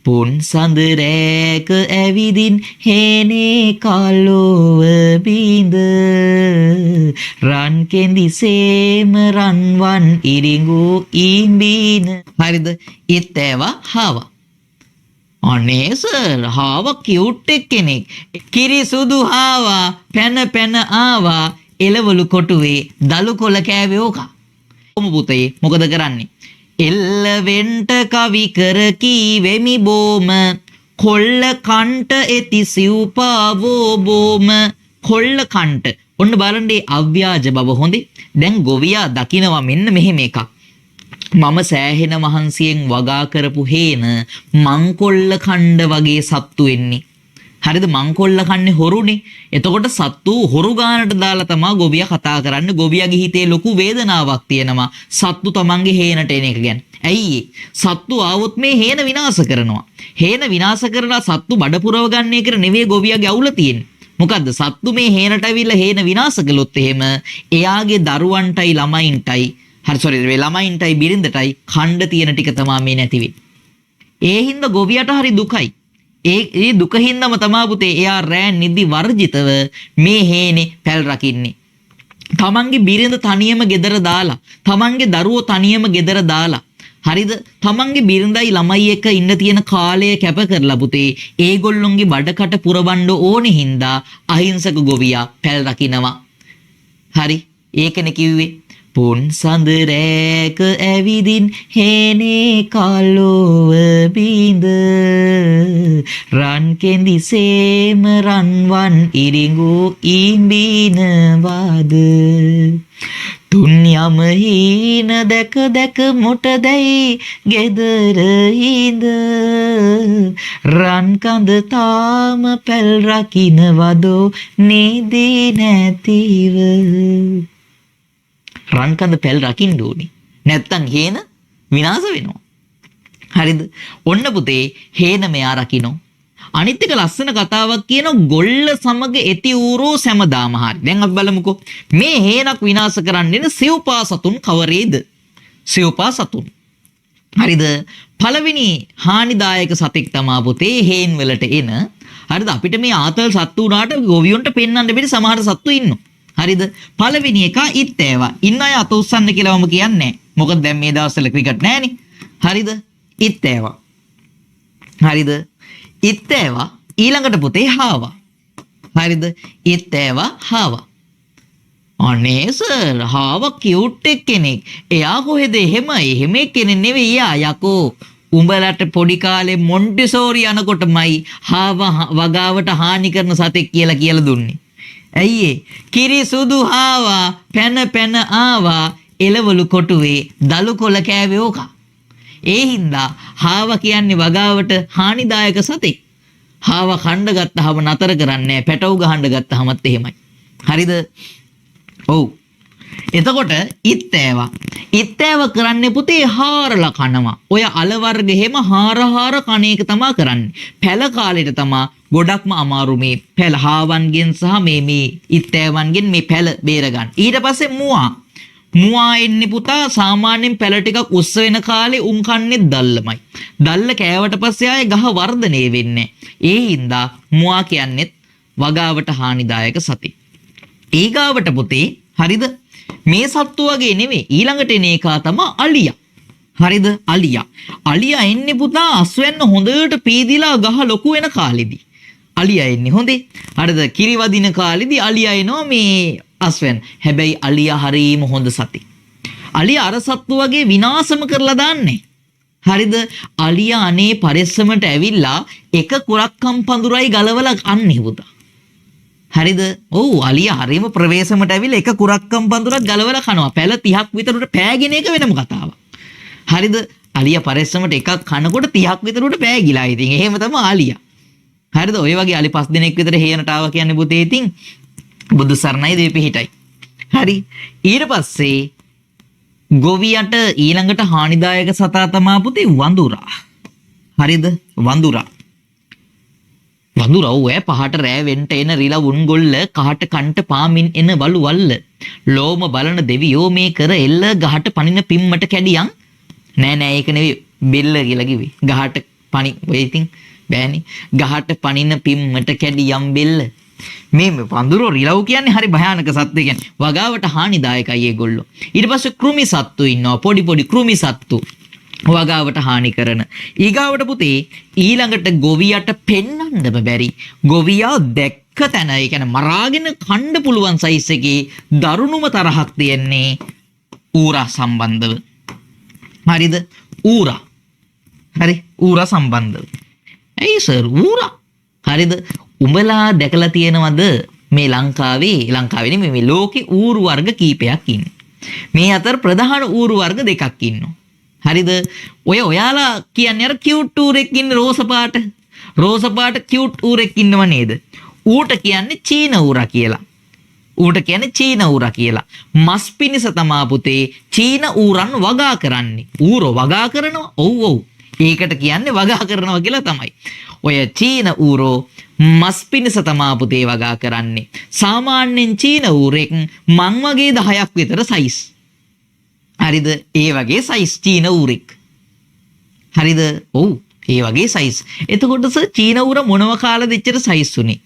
පුන් සඳ රැක ඇවිදින් හේනේ කලෝව බිඳ රන් කෙඳිසේම රන්වන් ඉරිඟු ඉඹින. හරිද? ඉත්තේවා හාවා. අනේ සර්, හාවා කියුට් කෙනෙක්. කිරි සුදු හාවා පැන පැන ආවා එළවලු කොටුවේ දලු කොළ කෑවේ ඕකා. කොහොම පුතේ මොකද කරන්නේ? එල්ලවෙන්ට කවි කර කීවෙමි බෝම කොල්ල කන්ට එති සිව්පාවෝ බෝම කොල්ල කන්ට. ඔන්න බලන්න මේ අව්‍යාජ බව හොඳේ. දැන් ගොවියා දකිනවා මෙන්න මෙහෙම එකක්. මම සෑහෙන මහන්සියෙන් වගා කරපු හේන මංකොල්ල කණ්ඩ වගේ සත්තු වෙන්නේ. හරිද? මංකොල්ල කන්නේ හොරුනේ. එතකොට සත්තු හොරු ගානට දාලා තමයි ගොවියා කතා කරන්නේ. ගොවියාගේ හිතේ ලොකු වේදනාවක් තියෙනවා සත්තු තමන්ගේ හේනට එන එක ගැන. ඇයි සත්තු ආවොත් මේ හේන විනාශ කරනවා. හේන විනාශ කරලා සත්තු බඩ පුරව ගන්න එක නෙවෙයි ගොවියාගේ අවුල තියෙන්නේ. මොකද්ද? සත්තු මේ හේනට ඇවිල්ලා හේන විනාශ කළොත් එහෙම එයාගේ දරුවන්ටයි ළමයින්ටයි ළමයින්ටයි බිරිඳටයි ඛණ්ඩ තියෙන ටික තමයි මේ නැති වෙන්නේ. ඒ හින්දා ගොවියට හරි දුකයි. ඒ දුක හින්දාම තමයි පුතේ එයා රෑ නිදි වර්ජිතව මේ හේනේ පැල් රකින්නේ. තමන්ගේ බිරිඳ තනියම ගෙදර දාලා, තමන්ගේ දරුවෝ තනියම ගෙදර දාලා. හරිද? තමන්ගේ බිරිඳයි ළමයි එක්ක ඉන්න තියෙන කාලය කැප කරලා පුතේ ඒගොල්ලොන්ගේ බඩකට පුරවන්න ඕනේ හින්දා අහිංසක ගොවියා පැල් රකින්නවා. හරි? ඒකනේ කිව්වේ. පුන් සඳ රැක ඇවිදින් හේනේ කලෝව බිඳ රන් කෙඳිසේම රන්වන් ඉරිඟු ඉඹිනවාද තුන් යම හීන දැක දැක මොටදැයි ගෙදර ඉඳ රන් කඳ තාම පැල් රකින්නවදෝ නීදී නැතිව. රන්කඳ පැල් රකින්න ඕනේ. නැත්තම් හේන විනාශ වෙනවා. හරිද? ඔන්න පුතේ හේන මෙයා රකින්නෝ. අනිත් එක ලස්සන කතාවක් කියන ගොල්ල සමග ඇති ඌරෝ සැමදාම හරි. දැන් අපි බලමුකෝ. මේ හේනක් විනාශ කරන්න සිව්පා සතුන් කවරේද? සිව්පා සතුන්. හරිද? පළවෙනි හානිදායක සතෙක් තමයි පුතේ හේන් වලට එන. හරිද? අපිට මේ ආතල් සත්තු උනාට ගොවියොන්ට පෙන්වන්න බැරි සමහර සත්තු ඉන්නවා. හරිද? පළවෙනි එක ඉත්තේවා. ඉන්න අය අත උස්සන්න කියලාම කියන්නේ නැහැ. මොකද දැන් මේ දවස්වල ක්‍රිකට් නැහනේ. හරිද? ඉත්තේවා. හරිද? ඉත්තේවා. ඊළඟට පුතේ හාවා. හරිද? ඉත්තේවා හාවා. අනේ සර්, හාවා කියුට් කෙනෙක්. එයා කොහෙද එහෙම කෙනෙක් නෙවෙයි. එයා යකෝ. උඹලට පොඩි කාලේ මොන්ටිසෝරි යනකොටමයි හාවා වගාවට හානි කරන සතෙක් කියලා දුන්නේ. ඇයි කිරි සුදු හාවා පැන පැන ආවා එළවලු කොටුවේ දලු කොළ කෑවේ ඕකා. ඒ හින්දා හාවා කියන්නේ වගාවට හානිදායක සතෙක්. හාවා කණ්ඩ ගත්තාම නතර කරන්නේ පැටව ගහන්න ගත්තාමත් එහෙමයි. හරිද? ඔව්. එතකොට ඉත්තේව කරන්නේ පුතේ හාරලා කනවා. ඔය අල වර්ග හැම හාර කණ එක තමයි කරන්නේ. පැල කාලෙට තමයි ගොඩක්ම අමාරු මේ පැල හාවන්ගෙන් සහ මේ ඉත්තේවන්ගෙන් මේ පැල බේර ගන්න. ඊට පස්සේ මුවා එන්නේ පුතා සාමාන්‍යයෙන් පැල ටිකක් උස්ස වෙන කාලේ උන් කන්නේ දල්ලමයි. දල්ල කෑවට පස්සේ ආයේ ගහ වර්ධනය වෙන්නේ. ඒ හින්දා මුවා කියන්නේත් වගාවට හානිදායක සතෙක්. ඊගාවට පුතේ හරිද? මේ සත්තු වගේ නෙමෙයි ඊළඟට එන එක තමයි අලියා. හරිද? අලියා එන්නේ පුතා අස්වැන්න හොඳට පීදිලා ගහ ලොකු වෙන කාලෙදී. අලියා එන්නේ හොඳේ. හරිද? කිරි වදින කාලෙදී අලියා එනවා මේ අස්වැන්න. හැබැයි අලියා හරීම හොඳ සතෙක්. අලියා අර සත්තු වගේ විනාශම කරලා දාන්නේ. හරිද? අලියා අනේ පරිස්සමට ඇවිල්ලා එක කුරක්කම් පඳුරයි ගලවලා අන්නේ පුතා. හරිද? ඔව් අලියා හරීම ප්‍රවේශමට ඇවිල්ලා එක කුරක්කම් පඳුරක් ගලවලා කනවා. පැල 30ක් විතරට පෑගෙන එක වෙනම කතාවක්. හරිද? අලියා පරිස්සමට එකක් කනකොට 30ක් විතරට පෑගිලා. ඉතින් එහෙම තමයි අලියා. හරිද? ඔය වගේ අලි 5 දිනක් විතර හේනට ආවා කියන්නේ පුතේ ඉතින් බුදු සරණයි දෙපි හිටයි. හරි. ඊට පස්සේ ගොවියට ඊළඟට හානිදායක සතා තමයි පුතේ වඳුරා. හරිද? වඳුරා ඔය පහට රෑ වෙන්ට එන රිලවුන් ගොල්ල කහට කන්ට පාමින් එන වලු වල්ල ලෝම බලන දෙවියෝ මේ කර එල්ල ගහට පනින පිම්මට කැඩියන් නෑ ඒක නෙවෙයි බෙල්ල කියලා කිව්වේ. ගහට පණි ඔය ඉතින් බෑනේ. ගහට පණින පිම්මට කැඩියම් බෙල්ල. මේ වඳුරෝ රිලව් කියන්නේ හරි භයානක සත්ත්වය කියන්නේ. වගාවට හානිදායකයි ඒගොල්ලෝ. ඊට පස්සේ කෘමි සත්තු ඉන්නවා. පොඩි පොඩි කෘමි සත්තු. වගාවට හානි කරන. ඊගාවට පුතේ ඊළඟට ගොවියට පෙන්වන්නම බැරි. ගොවියා දැක්ක තැන ඒ කියන්නේ මරාගෙන කන්න පුළුවන් සයිස් එකේ දරුණුම තරහක් තියන්නේ ඌරා සම්බන්ධව. හරිද? ඌරා. හරි ඌරා සම්බන්ධව. ඇයි සර් ඌරා? හරිද? උඹලා දැකලා තියෙනවද මේ ලංකාවේ නෙමෙයි මේ ලෝකේ ඌරු වර්ග කීපයක් ඉන්නේ. මේ අතර ප්‍රධාන ඌරු වර්ග දෙකක් ඉන්නවා. හරිද? ඔයාලා කියන්නේ අර කියුට් ඌරෙක් ඉන්න රෝස පාට. රෝස පාට කියුට් ඌරෙක් ඉන්නව නේද? ඌට කියන්නේ චීන ඌරා කියලා. ඌට කියන්නේ චීන ඌරා කියලා. මස් පිනිස තමා පුතේ චීන ඌරන් වගා කරන්නේ. ඌරෝ වගා කරනවා. ඔව්. ඒකට කියන්නේ වගා කරනවා කියලා තමයි. ඔය චීන ඌරෝ මස් පිනිස තමා පුතේ වගා කරන්නේ. සාමාන්‍යයෙන් චීන ඌරෙක් මං වගේ 10ක් විතර සයිස්. හරිද? ඒ වගේ සයිස් චීන ඌරෙක්. හරිද? ඔව්. ඒ වගේ සයිස්. එතකොට චීන ඌර මොනව කාලද එච්චර සයිස් උනේ?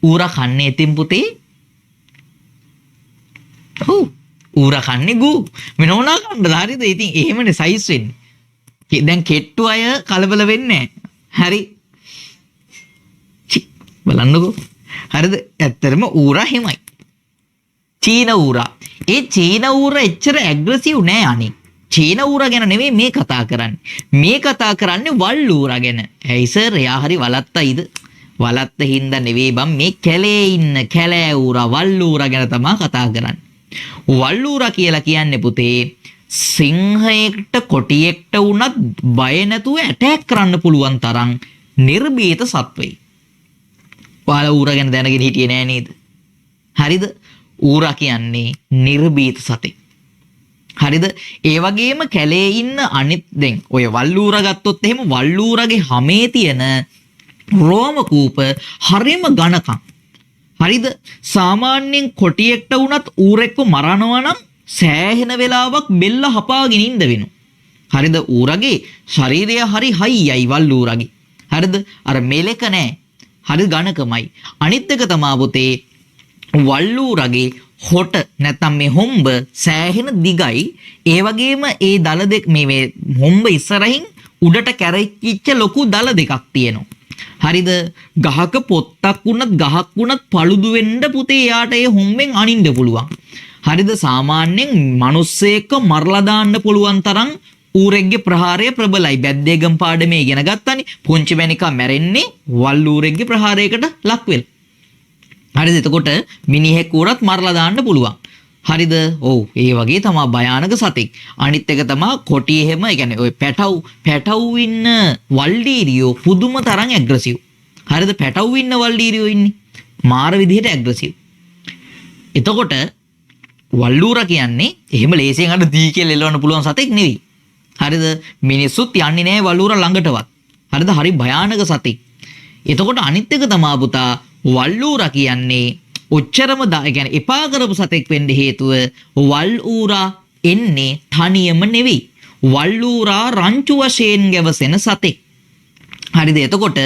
ඌරා කන්නේ ඉතින් පුතේ ඌරා කන්නේ ගු මෙනෝනා කන්නද? හරිද? ඉතින් එහෙමනේ සයිස් වෙන්නේ. දැන් කෙට්ටු අය කලබල වෙන්නේ නැහැ. හරි. බලන්නකෝ. හරිද? ඇත්තටම ඌරා හිමයි. චීන ඌරා. ඒ චීන ඌරා එච්චර ඇග්‍රසිව් නෑ අනේ. චීන ඌරා ගැන නෙවෙයි මේ කතා කරන්නේ. මේ කතා කරන්නේ වල් ඌරා ගැන. ඇයි සර් එයා හරි වලත්තයිද? වලත්ත හින්දා නෙවෙයි බම් මේ කැලේ ඉන්න කැලෑ ඌරා වල් ඌරා ගැන තමයි කතා කරන්නේ. වල් ඌරා කියලා කියන්නේ පුතේ සිංහයෙක්ට කොටියෙක්ට වුණත් බය නැතුව ඇටැක් කරන්න පුළුවන් තරම් නිර්භීත සත්වෙයි. ඔයාලා ඌරා ගැන දැනගෙන හිටියේ නෑ නේද? හරිද? ඌරා කියන්නේ නිර්භීත සතෙක්. හරිද? ඒ වගේම කැලේ ඉන්න අනිත් දැන් ඔය වල්ලූරා ගත්තොත් එහෙම වල්ලූරාගේ හැමේ තියෙන රෝම කූප හරිම ඝනකම්. හරිද? සාමාන්‍යයෙන් කොටියෙක්ට වුණත් ඌරෙක්ව මරනවා නම් සෑහෙන වෙලාවක් බෙල්ල හපාගෙන ඉඳ වෙනවා. හරිද? ඌරගේ ශරීරය හරි හයියයි වල්ලූරාගේ. හරිද? අර මෙලක නෑ. හරි ඝනකමයි. අනිත් එක තමා පුතේ වල්ලූරගේ හොට නැත්තම් මේ හොම්බ සෑහෙන දිගයි. ඒ වගේම ඒ දල දෙක මේ හොම්බ ඉස්සරහින් උඩට කැරකිච්ච ලොකු දල දෙකක් තියෙනවා. හරිද? ගහක පොත්තක් වුණත් ගහක් වුණත් paludu වෙන්න පුතේ යාට ඒ හොම්බෙන් අනින්න පුළුවන්. හරිද? සාමාන්‍යයෙන් මිනිස්සෙක්ව මරලා දාන්න පුළුවන් තරම් ඌරෙක්ගේ ප්‍රහාරය ප්‍රබලයි. බැද්දේගම් පාඩමේ ඉගෙන ගත්තානේ. පුංචි මැනිකා මැරෙන්නේ වල්ලූරෙක්ගේ ප්‍රහාරයකට ලක් වෙලා. හරිද? එතකොට මිනිහෙක් ඌරත් මරලා දාන්න පුළුවන්. හරිද? ඔව්. ඒ වගේ තමයි භයානක සතෙක්. අනිත් එක තමයි කොටි එහෙම, ඒ කියන්නේ ඔය පැටව් ඉන්න වල්ඩීරියෝ පුදුම තරම් ඇග්‍රසිව්. හරිද? පැටව් ඉන්න වල්ඩීරියෝ ඉන්නේ මාර විදිහට ඇග්‍රසිව්. එතකොට වල්ලූරා කියන්නේ එහෙම ලේසියෙන් අර දී කියලා එලවන්න පුළුවන් සතෙක් නෙවෙයි. හරිද? මිනිස්සුත් යන්නේ නැහැ වල්ලූරා ළඟටවත්. හරිද? හරි භයානක සතෙක්. එතකොට අනිත් එක තමයි පුතා වල්ලූරා කියන්නේ ඔච්චරම ඒ කියන්නේ එපා කරපු සතෙක් වෙන්න හේතුව වල්ඌරා එන්නේ තනියම නෙවෙයි. වල්ඌරා රංචු වශයෙන් ගැවසෙන සතෙක්. හරිද? එතකොට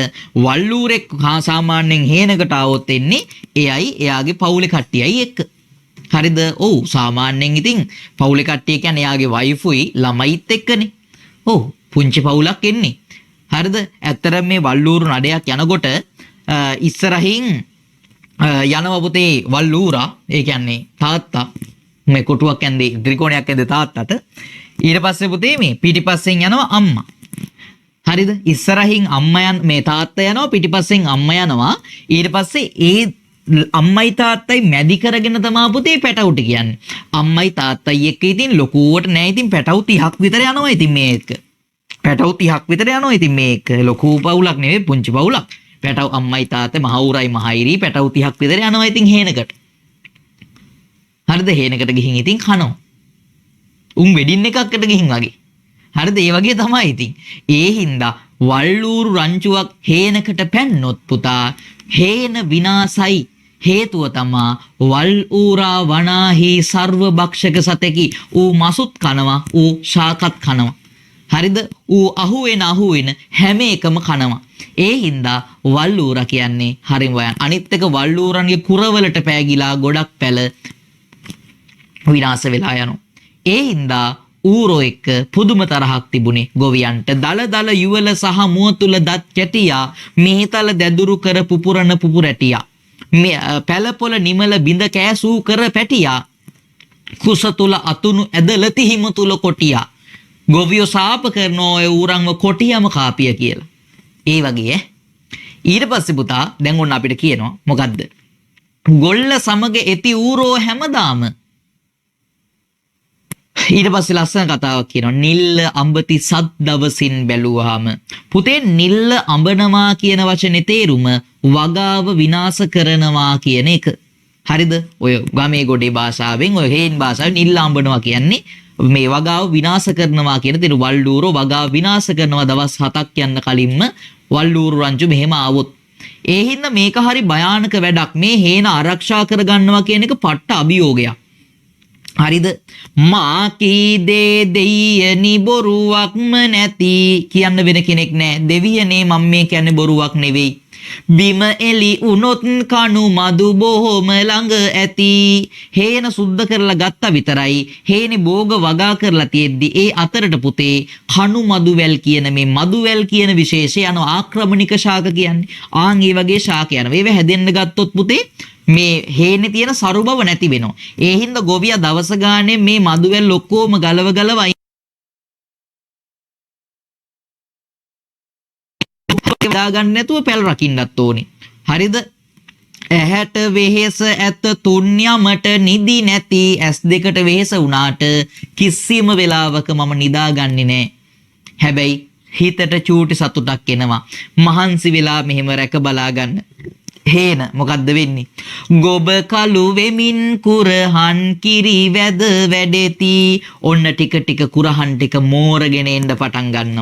වල්ලූරෙක් සාමාන්‍යයෙන් හේනකට આવොත් එන්නේ එයයි එයාගේ පවුලේ කට්ටියයි එක්ක. හරිද? ඔව්. සාමාන්‍යයෙන් ඉතින් පවුලේ කට්ටිය කියන්නේ එයාගේ වයිෆුයි ළමයිත් එක්කනේ. ඔව්. පුංචි පවුලක් එන්නේ. හරිද? ඇත්තටම මේ වල්ලූරු නඩයක් යනකොට ඉස්සරහින් යනවා පුතේ වල්ලූරා. ඒ කියන්නේ තාත්තා මේ කොටුවක් ඇන්දේ ත්‍රිකෝණයක් ඇන්දේ තාත්තට. ඊට පස්සේ පුතේ මේ පිටිපස්සෙන් යනවා අම්මා. හරිද? ඉස්සරහින් අම්මා මේ තාත්තා යනවා, පිටිපස්සෙන් අම්මා යනවා. ඊට පස්සේ ඒ අම්මයි තාත්තයි මැදි කරගෙන තමයි පුතේ පැටවුට කියන්නේ. අම්මයි තාත්තයි එක්ක ඉතින් ලොකුවට නෑ. ඉතින් පැටවු 30ක් විතර යනවා ඉතින් මේ එක්ක. පැටවු 30ක් විතර යනවා ඉතින් මේ එක්ක. ලොකු පවුලක් නෙවෙයි, පුංචි පවුලක්. පැටව් අම්මයි තාත්තයි මහවුරයි මහයිරි පැටව් 30ක් විතර යනවා ඉතින් හේනකට. හරිද? හේනකට ගිහින් ඉතින් කනවා. උන් වෙඩින් එකකට ගිහින් වගේ. හරිද? ඒ වගේ තමයි ඉතින්. ඒ හින්දා වල්ලූරු රංචුවක් හේනකට පැන්නොත් පුතා හේන විනාසයි. හේතුව තමා වල්ඌරා වනාහි සර්ව භක්ෂක සතෙකි. ඌ මසුත් කනවා, ඌ ශාකත් කනවා. හරිද? ඌ අහුවෙන හැම එකම කනවා. ඒ හින්දා වල්ලූරා කියන්නේ හරිම වයන්. අනිත් එක වල්ලූරන්ගේ කුරවලට පෑගිලා ගොඩක් පැල විනාශ වෙලා යනවා. ඒ හින්දා ඌරෝ එක්ක පුදුම තරහක් තිබුණේ ගොවියන්ට. දල යුවල සහ මුව තුල දත් කැටියා මිහිතල දැදුරු කර පුපුරන පුපුරැටියා. පැලපොළ නිමල බිඳ කෑසූ කර පැටියා. කුස තුල අතුණු ඇදලති හිම තුල කොටියා. ගොවියෝ සාප කරනෝ ඔය ඌරන්ව කොටියම කාපිය කියලා. ඒ වගේ ඊට පස්සේ පුතා දැන් ඔන්න අපිට කියනවා මොකද්ද? ගොල්ල සමග ඇති ඌරෝ හැමදාම ඊට පස්සේ ලස්සන කතාවක් කියනවා. නිල්ල අඹති සත් දවසින් බැලුවාම. පුතේ නිල්ල අඹනවා කියන වචනේ තේරුම වගාව විනාශ කරනවා කියන එක. හරිද? ඔය ගමේ ගොඩේ භාෂාවෙන් ඔය හේන් භාෂාවෙන් නිල්ල අඹනවා කියන්නේ මේ වගාව විනාශ කරනවා කියන දේ. වල්ලූරෝ වගාව විනාශ කරනවා දවස් 7ක් යන්න කලින්ම වල්ලූරු රංචු මෙහෙම ආවොත්. ඒ හින්දා මේක හරි භයානක වැඩක්. මේ හේන ආරක්ෂා කරගන්නවා කියන එක පට්ට අභියෝගයක්. හරිද? මා කී දේ දෙයියනි බොරුවක්ම නැති කියන්න වෙන කෙනෙක් නෑ. දෙවියනේ මම මේ කියන්නේ බොරුවක් නෙවෙයි. බිම එලි උනොත් කණු මදු බොහොම ළඟ ඇති. හේන සුද්ධ කරලා ගත්තා විතරයි. හේනේ භෝග වගා කරලා තියෙද්දි ඒ අතරට පුතේ කණු මදුවැල් කියන මේ මදුවැල් කියන විශේෂය යන ආක්‍රමණික ශාක කියන්නේ. ආන් ඒ වගේ ශාක යනවා. ඒව හැදෙන්න ගත්තොත් පුතේ මේ හේනේ තියෙන සරු බව නැති වෙනවා. ඒ හින්දා ගොවියා දවස ගානේ මේ මදුවැල් ඔක්කොම ගලව ගන්න නැතුව පැල් රකින්නත් ඕනේ. හරිද? ඇහැට වෙහෙස ඇත තුන් යමට නිදි නැති ඇස් දෙකට වෙහෙස වුණාට කිසිම වෙලාවක මම නිදාගන්නේ නැහැ. හැබැයි හිතට චූටි සතුටක් එනවා. මහන්සි වෙලා මෙහෙම රැක බලා ගන්න. හේන මොකද්ද වෙන්නේ? ගොබ කළු වෙමින් කුරහන් කිරි වැද වැඩෙති. ඔන්න ටික ටික කුරහන් ටික මෝරගෙන එන්න පටන් ගන්නවා.